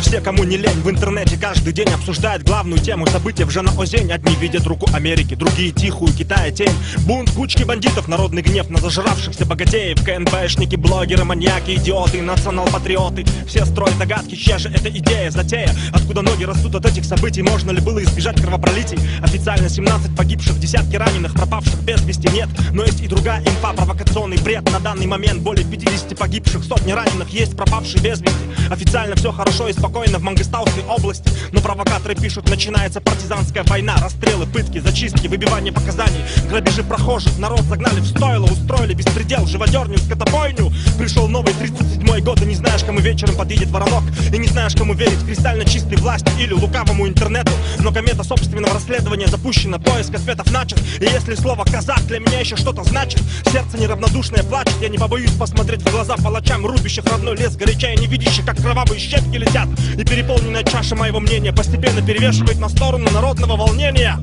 И все, кому не лень, в интернете каждый день обсуждает главную тему события в Жанаозень. Одни видят руку Америки, другие тихую Китая тень. Бунт, кучки бандитов, народный гнев на зажравшихся богатеев. КНБшники, блогеры, маньяки, идиоты, национал-патриоты. Все строят догадки, чья же это идея, затея. Откуда ноги растут от этих событий, можно ли было избежать кровопролитий? Официально 17 погибших, десятки раненых, пропавших без вести нет. Но есть и другая инфа, провокационный бред. На данный момент более 50 погибших, сотни раненых, есть пропавшие без вести. Официально все хорошо и спокойно в Мангостауской области. Но провокаторы пишут, начинается партизанская война. Расстрелы, пытки, зачистки, выбивание показаний, грабежи прохожих. Народ загнали в стойло, устроили беспредел, живодерню, скотобойню. Пришел новый 37-й год, и не знаешь, кому вечером подъедет воронок. И не знаешь, кому верить, кристально чистой власти или лукавому интернету. Но комета собственного расследования запущена, поиск ответов начат. И если слово «казак» для меня еще что-то значит, сердце неравнодушное плачет. Я не побоюсь посмотреть в глаза палачам, рубящих родной лес, горячая, не видящих, как кровавые щепки летят. И переполненная чаша моего мнения постепенно перевешивает на сторону народного волнения.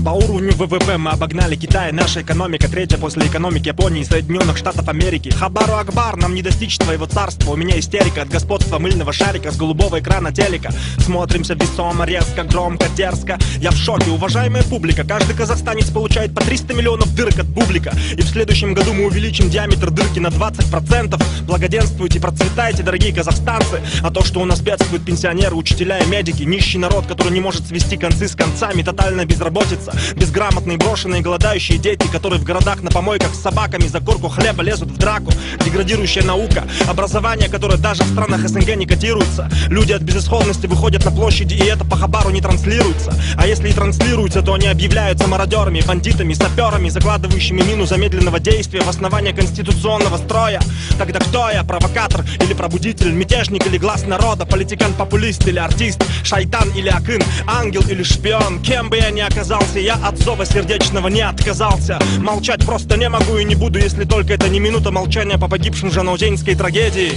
По уровню ВВП мы обогнали Китай. Наша экономика третья после экономики Японии и Соединенных Штатов Америки. Хабару Акбар, нам не достичь твоего царства. У меня истерика от господства мыльного шарика с голубого экрана телека. Смотримся весомо, резко, громко, дерзко. Я в шоке, уважаемая публика. Каждый казахстанец получает по 300 миллионов дырок от бублика. И в следующем году мы увеличим диаметр дырки на 20%. Благоденствуйте, процветайте, дорогие казахстанцы. А то, что у нас бедствуют пенсионеры, учителя и медики, нищий народ, который не может свести концы с концами, тотальная безработица, безграмотные, брошенные, голодающие дети, которые в городах на помойках с собаками за корку хлеба лезут в драку, деградирующая наука, образование, которое даже в странах СНГ не котируется. Люди от безысходности выходят на площади, и это по Хабару не транслируется. А если и транслируется, то они объявляются мародерами, бандитами, саперами, закладывающими мину замедленного действия в основание конституционного строя. Тогда кто я? Провокатор или пробудитель? Мятежник или глаз народа? Политикан-популист или артист? Шайтан или акын? Ангел или шпион? Кем бы я ни оказался, я от зова сердечного не отказался. Молчать просто не могу и не буду, если только это не минута молчания по погибшим жанаозеньской трагедии.